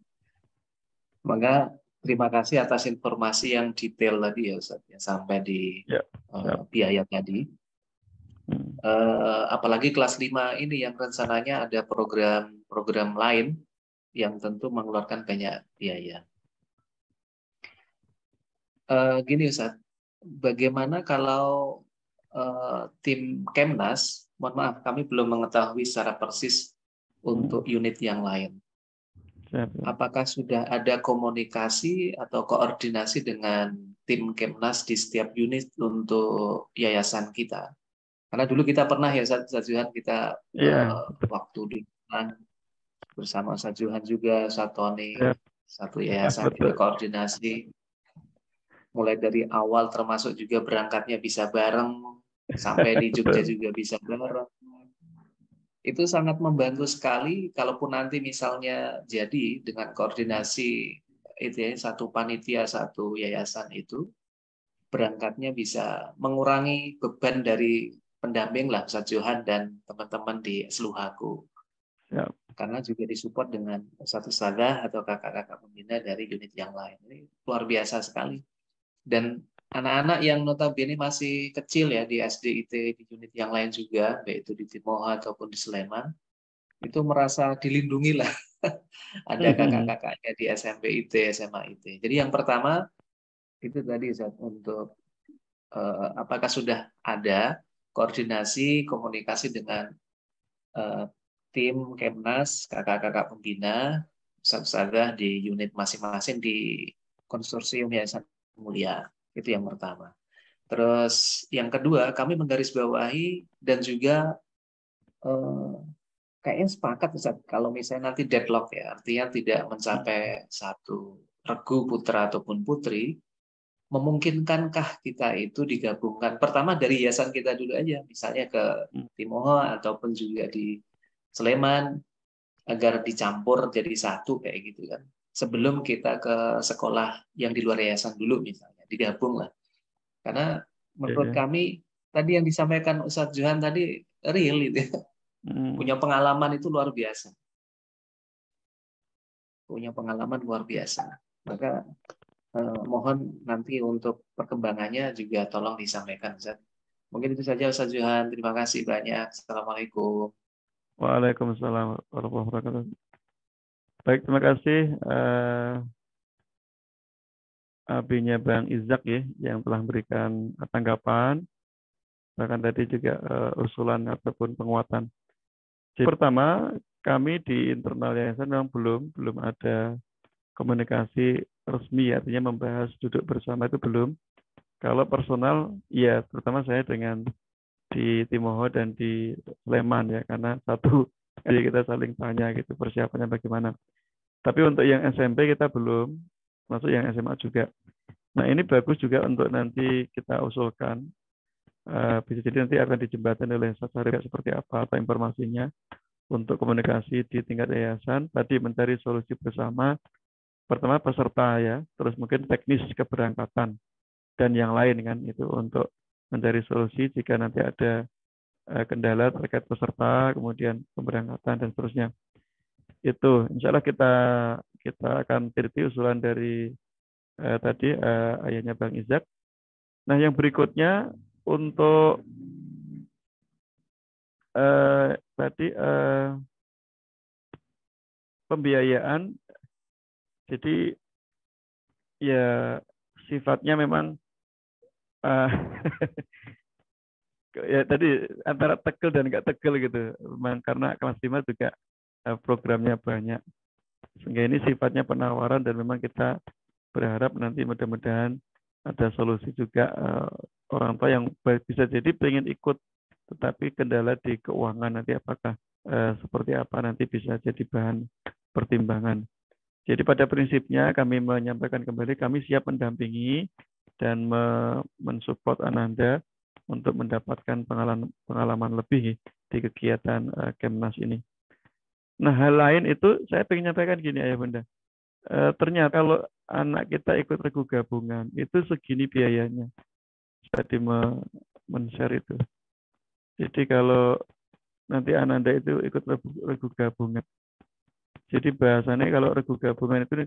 Maka terima kasih atas informasi yang detail tadi ya Ustaz, ya, sampai di Ya, siap. biaya tadi. Hmm. Apalagi kelas 5 ini yang rencananya ada program lain yang tentu mengeluarkan banyak biaya. Gini Ustaz, bagaimana kalau tim Kemnas, mohon maaf kami belum mengetahui secara persis untuk unit yang lain. Siap, siap. Apakah sudah ada komunikasi atau koordinasi dengan tim Kemnas di setiap unit untuk yayasan kita? Karena dulu kita pernah ya Ustaz Johan, kita Iya, betul. waktu di bersama Ustaz Johan juga, Ustaz Tony, Siap. satu yayasan kita Betul. koordinasi. Mulai dari awal termasuk juga berangkatnya bisa bareng, sampai di Jogja Betul. juga bisa bareng. Itu sangat membantu sekali kalaupun nanti misalnya jadi dengan koordinasi itu ya, satu panitia, satu yayasan itu, berangkatnya bisa mengurangi beban dari pendamping lah, Ustaz Johan dan teman-teman di Seluhaku. Siap. Karena juga disupport dengan satu sadah atau kakak-kakak pembina dari unit yang lain. Ini luar biasa sekali. Dan anak-anak yang notabene masih kecil ya di SDIT, di unit yang lain juga, baik itu di Timoho ataupun di Sleman, itu merasa dilindungi lah. Ada kakak-kakaknya di SMP IT, SMA IT. Jadi yang pertama itu tadi Ustaz, untuk apakah sudah ada koordinasi, komunikasi dengan tim Kemnas, kakak-kakak pembina, ustadz-ustadzah di unit masing-masing di konsorsium Yayasan Mulia. Itu yang pertama. Terus yang kedua, kami menggarisbawahi dan juga kayaknya sepakat Ustaz, kalau misalnya nanti deadlock ya, artinya tidak mencapai satu regu putra ataupun putri, memungkinkankah kita itu digabungkan? Pertama dari yayasan kita dulu aja, misalnya ke Timoho ataupun juga di Sleman, agar dicampur jadi satu kayak gitu kan. Sebelum kita ke sekolah yang di luar yayasan dulu misalnya, digabung lah. Karena menurut Iya. kami tadi yang disampaikan Ustadz Johan tadi real itu. Punya pengalaman itu luar biasa. Punya pengalaman luar biasa. Maka mohon nanti untuk perkembangannya juga tolong disampaikan Ustaz. Mungkin itu saja Ustaz Johan. Terima kasih banyak. Assalamualaikum. Waalaikumsalam warahmatullahi wabarakatuh. Baik, terima kasih abinya Bang Izak ya yang telah memberikan tanggapan, bahkan tadi juga usulan ataupun penguatan. Jadi, pertama, kami di internal yayasan memang belum ada komunikasi resmi, artinya membahas duduk bersama itu belum. Kalau personal, ya terutama saya dengan di Timoho dan di Sleman ya, karena satu jadi kita saling tanya gitu persiapannya bagaimana. Tapi untuk yang SMP kita belum, masuk yang SMA juga. Nah ini bagus juga untuk nanti kita usulkan. Bisa jadi nanti akan dijembatani oleh Satsaria seperti apa informasinya untuk komunikasi di tingkat yayasan. Tadi mencari solusi bersama. Pertama peserta ya, terus mungkin teknis keberangkatan dan yang lain kan itu untuk mencari solusi jika nanti ada kendala terkait peserta, kemudian pemberangkatan dan seterusnya. Itu insya Allah kita akan teliti usulan dari tadi ayahnya Bang Izak. Nah yang berikutnya untuk tadi pembiayaan, jadi ya sifatnya memang ya tadi antara tegel dan nggak tegel gitu, memang karena kelas 5 juga programnya banyak, sehingga ini sifatnya penawaran dan memang kita berharap nanti mudah-mudahan ada solusi juga orang tua yang bisa jadi pengen ikut tetapi kendala di keuangan nanti apakah seperti apa nanti bisa jadi bahan pertimbangan. Jadi pada prinsipnya kami menyampaikan kembali kami siap mendampingi dan mensupport Ananda untuk mendapatkan pengalaman lebih di kegiatan Kemnas ini. Nah hal lain itu saya ingin nyampaikan gini Ayah Bunda. Ternyata kalau anak kita ikut regu gabungan itu segini biayanya. Tadi men-share itu. Jadi kalau nanti Ananda itu ikut regu gabungan. Jadi bahasannya kalau regu gabungan itu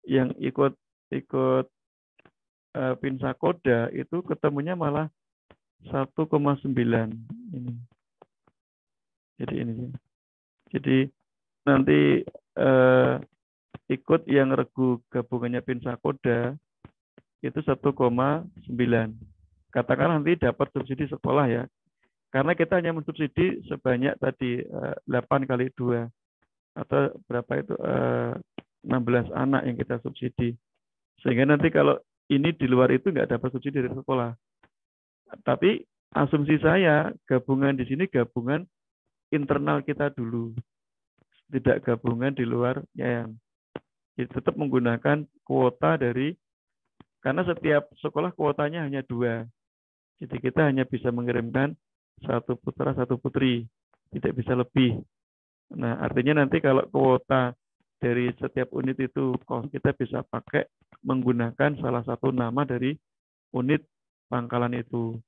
yang ikut ikut Pinsakoda itu ketemunya malah 1,9 ini. Jadi ini. Jadi nanti ikut yang regu gabungannya Pinsakoda itu 1,9. Katakan nanti dapat subsidi sekolah ya. Karena kita hanya mensubsidi sebanyak tadi 8 kali 2 atau berapa itu 16 anak yang kita subsidi. Sehingga nanti kalau ini di luar itu nggak dapat subsidi dari sekolah. Tapi asumsi saya gabungan di sini gabungan internal kita dulu, tidak gabungan di luar yayasan. Jadi tetap menggunakan kuota dari, karena setiap sekolah kuotanya hanya 2. Jadi kita hanya bisa mengirimkan 1 putra 1 putri, tidak bisa lebih. Nah artinya nanti kalau kuota dari setiap unit itu kita bisa pakai menggunakan salah satu nama dari unit pangkalan itu.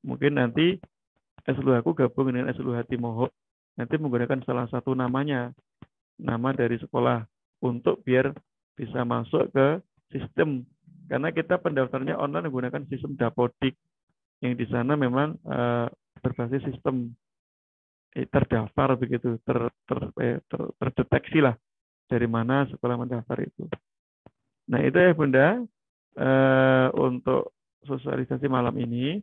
Mungkin nanti SLUH aku gabung dengan SLUH Timoho, nanti menggunakan salah satu namanya, nama dari sekolah, untuk biar bisa masuk ke sistem. Karena kita pendaftarnya online menggunakan sistem Dapodik, yang di sana memang berbasis sistem terdaftar begitu, terdeteksi lah dari mana sekolah mendaftar itu. Nah itu ya Bunda, untuk sosialisasi malam ini,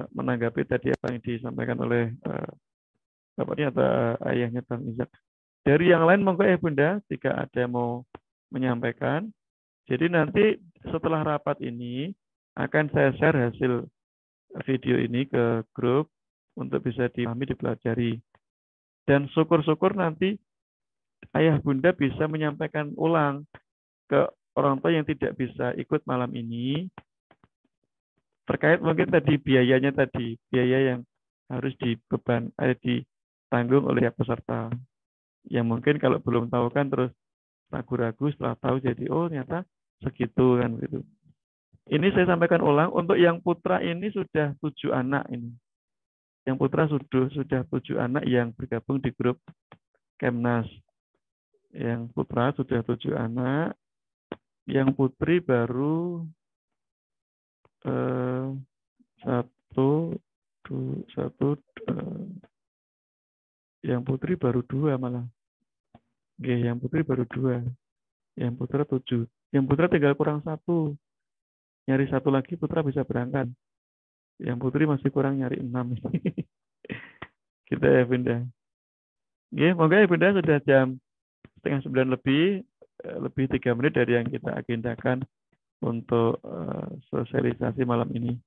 menanggapi tadi apa yang disampaikan oleh bapaknya atau ayahnya Bang Izak. Dari yang lain monggo ya Bunda, jika ada yang mau menyampaikan. Jadi nanti setelah rapat ini akan saya share hasil video ini ke grup untuk bisa dipahami, dipelajari. Dan syukur-syukur nanti ayah bunda bisa menyampaikan ulang ke orang tua yang tidak bisa ikut malam ini, terkait mungkin tadi biayanya tadi, biaya yang harus ditanggung oleh peserta. Yang mungkin kalau belum tahu kan terus ragu-ragu, setelah tahu jadi oh ternyata segitu kan gitu. Ini saya sampaikan ulang, untuk yang putra ini sudah 7 anak ini. Yang putra sudah 7 anak yang bergabung di grup Kemnas. Yang putra sudah 7 anak, yang putri baru 1, 2, yang putri baru 2 malah. Oke, yang putri baru 2. Yang putra 7. Yang putra tinggal kurang 1. Nyari 1 lagi putra bisa berangkat. Yang putri masih kurang nyari 6. Kita ya Bunda. Oke, moga ya Bunda sudah jam 8:30 lebih 3 menit dari yang kita agendakan untuk sosialisasi malam ini.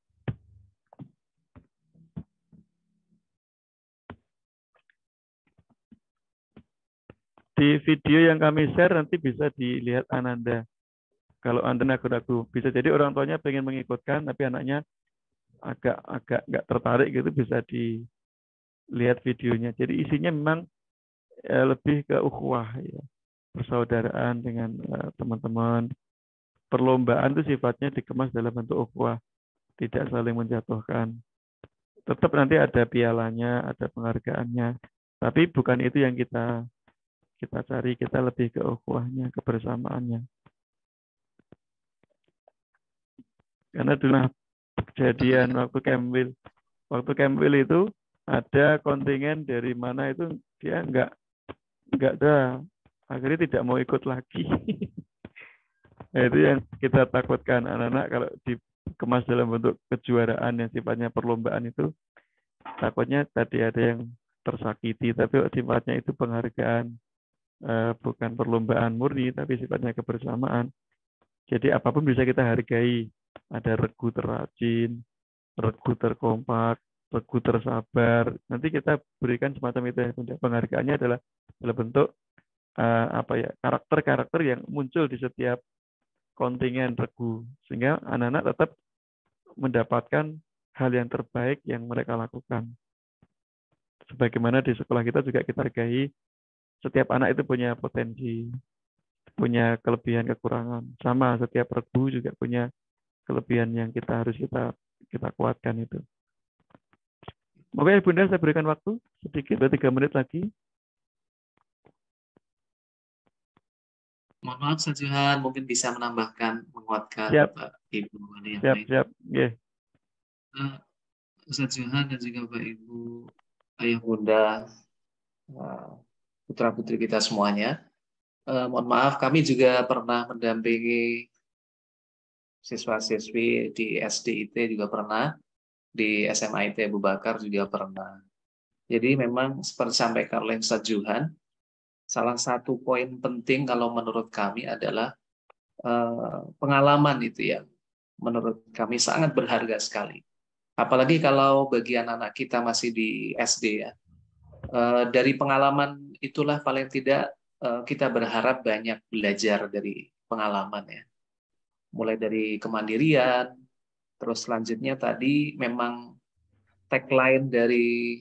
Di video yang kami share nanti bisa dilihat Ananda. Kalau Anda ragu-ragu, bisa jadi orang tuanya pengen mengikutkan, tapi anaknya agak nggak tertarik gitu, bisa dilihat videonya. Jadi isinya memang lebih ke ukhuwah, ya, persaudaraan dengan teman-teman. Perlombaan itu sifatnya dikemas dalam bentuk ukhuwah, tidak saling menjatuhkan. Tetap nanti ada pialanya, ada penghargaannya, tapi bukan itu yang kita cari. Kita lebih ke ukhuwahnya, kebersamaannya. Karena dulu kejadian waktu Kemwil itu ada kontingen dari mana itu dia nggak ada, akhirnya tidak mau ikut lagi. Nah, itu yang kita takutkan, anak-anak kalau dikemas dalam bentuk kejuaraan yang sifatnya perlombaan itu takutnya tadi ada yang tersakiti, tapi sifatnya itu penghargaan, bukan perlombaan murni tapi sifatnya kebersamaan. Jadi apapun bisa kita hargai. Ada regu terrajin, regu terkompak, regu tersabar. Nanti kita berikan semacam itu. Penghargaannya adalah dalam bentuk karakter-karakter yang muncul di setiap kontingen regu, sehingga anak-anak tetap mendapatkan hal yang terbaik yang mereka lakukan. Sebagaimana di sekolah kita juga kita hargai setiap anak itu punya potensi, punya kelebihan kekurangan. Sama setiap regu juga punya kelebihan yang harus kita kuatkan itu. Oke, Bunda, saya berikan waktu sedikit, 3 menit lagi. Mohon maaf Ustaz Johan, mungkin bisa menambahkan, menguatkan Siap, Bapak Ibu ada yang siap, lain. siap. Nggih. Ustaz Johan dan juga Bapak Ibu, ayah bunda, putra putri kita semuanya. Mohon maaf, kami juga pernah mendampingi siswa-siswi di SDIT juga pernah, di SMA IT Abu Bakar juga pernah. Jadi memang seperti sampaikan oleh Ustaz Johan, salah satu poin penting kalau menurut kami adalah pengalaman itu ya. Menurut kami sangat berharga sekali. Apalagi kalau bagi anak-anak kita masih di SD ya. Dari pengalaman itulah paling tidak kita berharap banyak belajar dari pengalaman ya. Mulai dari kemandirian, terus selanjutnya tadi memang tagline dari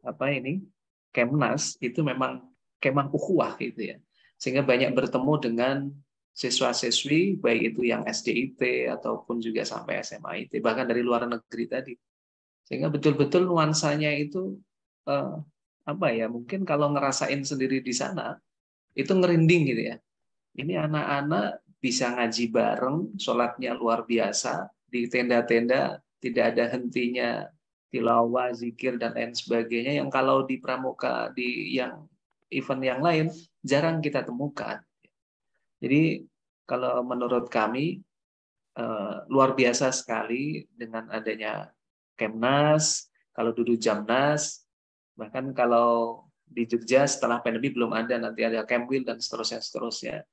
apa ini Kemnas itu memang kemah ukhuwah gitu ya. Sehingga banyak bertemu dengan siswa-siswi baik itu yang SDIT ataupun juga sampai SMA IT bahkan dari luar negeri tadi. Sehingga betul-betul nuansanya itu eh, apa ya? Mungkin kalau ngerasain sendiri di sana itu ngerinding gitu ya. Ini anak-anak bisa ngaji bareng, sholatnya luar biasa di tenda-tenda, tidak ada hentinya tilawah, zikir dan lain sebagainya yang kalau di pramuka di yang event yang lain jarang kita temukan. Jadi kalau menurut kami luar biasa sekali dengan adanya Kemnas, kalau dulu Jamnas, bahkan kalau di Jogja setelah pandemi belum ada, nanti ada Kemwil dan seterusnya.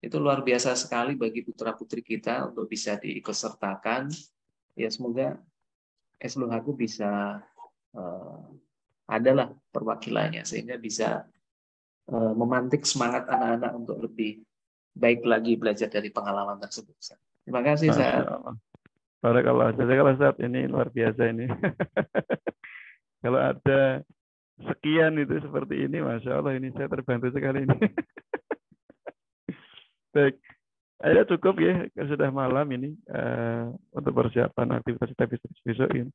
Itu luar biasa sekali bagi putra-putri kita untuk bisa diikutsertakan. Ya semoga Esluhaku bisa adalah perwakilannya sehingga bisa memantik semangat anak-anak untuk lebih baik lagi belajar dari pengalaman tersebut. Terima kasih, Masya Ustaz. Allah. Barakallah. Jazakallah Ustaz. Ini luar biasa ini. Kalau ada sekian itu seperti ini, Masya Allah, ini saya terbantu sekali ini. Baik, akhirnya cukup ya, sudah malam ini untuk persiapan aktivitas kita besok ini.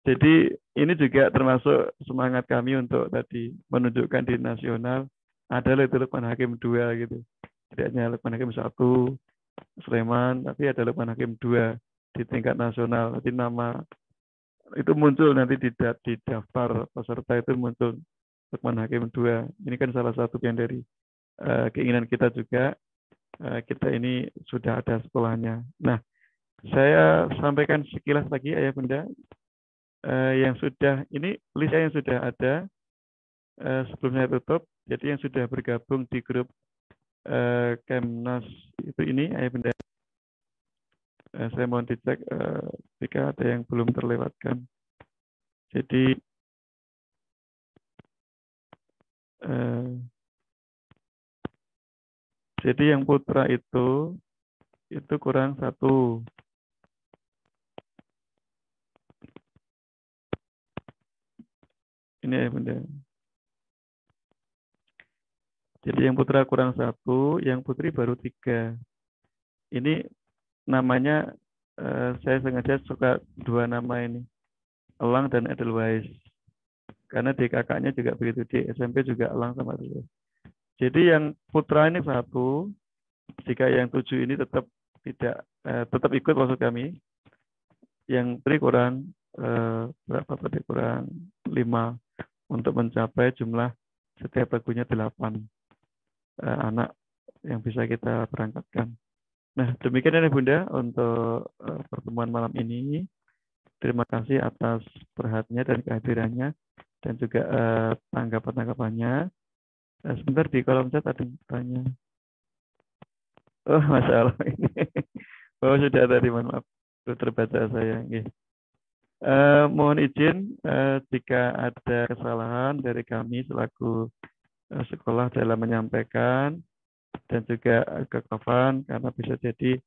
Jadi ini juga termasuk semangat kami untuk tadi menunjukkan di nasional ada itu Lukman Hakim 2 gitu. Tidak hanya Lukman Hakim 1, Sleman, tapi ada Lukman Hakim 2 di tingkat nasional. Jadi nama itu muncul nanti di daftar peserta itu muncul Lukman Hakim 2. Ini kan salah satu yang dari keinginan kita juga. Kita ini sudah ada sekolahnya. Nah, saya sampaikan sekilas lagi ayah bunda yang sudah ini listnya yang sudah ada sebelum saya tutup. Jadi yang sudah bergabung di grup Kemnas itu ini ayah bunda. Saya mohon dicek jika ada yang belum terlewatkan. Jadi jadi yang putra itu kurang 1. Ini ya bunda. Jadi yang putra kurang 1, yang putri baru 3. Ini namanya saya sengaja suka 2 nama ini, Elang dan Edelweiss. Karena di kakaknya juga begitu, di SMP juga Elang sama Edelweiss. Jadi yang putra ini 1, jika yang 7 ini tetap tidak tetap ikut maksud kami. Yang putri kurang berapa tadi? Kurang 5 untuk mencapai jumlah setiap lagunya 8 anak yang bisa kita berangkatkan. Nah, demikian ya Bunda untuk pertemuan malam ini. Terima kasih atas perhatiannya dan kehadirannya dan juga tanggapan-tanggapannya. Sebentar di kolom chat ada yang bertanya. Oh, masalah ini. Oh, sudah tadi, mohon maaf. Belum terbaca saya. Mohon izin jika ada kesalahan dari kami selaku sekolah dalam menyampaikan dan juga kekefan karena bisa jadi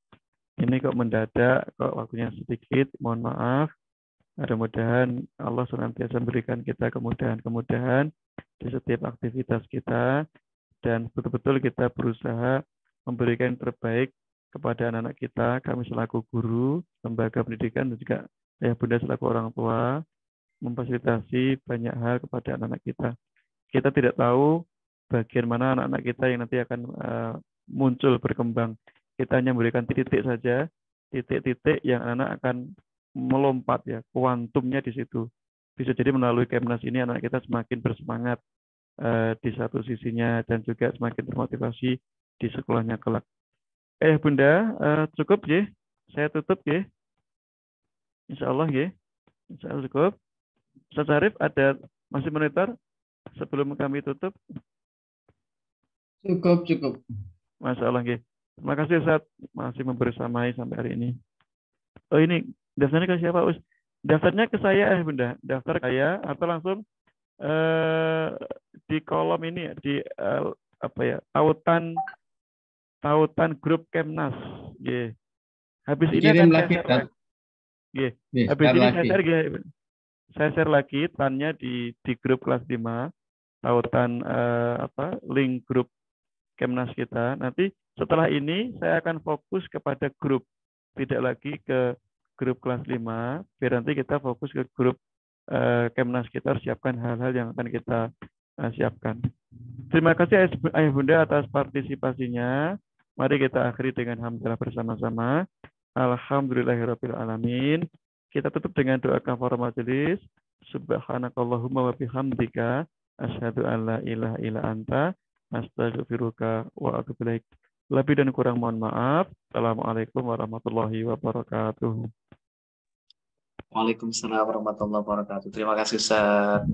ini kok mendadak, kok waktunya sedikit, mohon maaf. Mudah-mudahan Allah senantiasa memberikan kita kemudahan-kemudahan di setiap aktivitas kita dan betul-betul kita berusaha memberikan yang terbaik kepada anak-anak kita, kami selaku guru, lembaga pendidikan dan juga ayah bunda selaku orang tua memfasilitasi banyak hal kepada anak-anak kita. Kita tidak tahu bagian mana anak-anak kita yang nanti akan muncul berkembang. Kita hanya memberikan titik-titik saja, titik-titik yang anak akan melompat ya, kuantumnya di situ. Bisa jadi melalui Kemnas ini anak kita semakin bersemangat di satu sisinya dan juga semakin termotivasi di sekolahnya kelak. Bunda, cukup ya? Saya tutup ya. Insya Allah ya. Insya Allah cukup. Ustaz Arif ada masih monitor sebelum kami tutup? Cukup. Masya Allah ya. Terima kasih Ustaz masih membersamai sampai hari ini. Oh ini daftarnya ke siapa Us? Daftarnya ke saya Bunda. Daftar saya atau langsung di kolom ini di apa ya, tautan grup Kemnas. Yeah. Habis ini akan saya share lagi. Yeah. Habis ini saya share lagi tannya di grup kelas 5, tautan link grup Kemnas kita. Nanti setelah ini saya akan fokus kepada grup, tidak lagi ke grup kelas 5, biar nanti kita fokus ke grup Kemnas kita, siapkan hal-hal yang akan kita siapkan. Terima kasih Ayah Bunda atas partisipasinya. Mari kita akhiri dengan hamdalah bersama-sama. Alhamdulillahirabbil alamin. Kita tutup dengan doa kafaratul majelis. Subhanakallahumma wa bihamdika asyhadu an la ilaha illa anta astaghfiruka wa atubu ilaik. Lebih dan kurang mohon maaf. Assalamualaikum warahmatullahi wabarakatuh. Waalaikumsalam warahmatullahi wabarakatuh. Terima kasih Ustaz.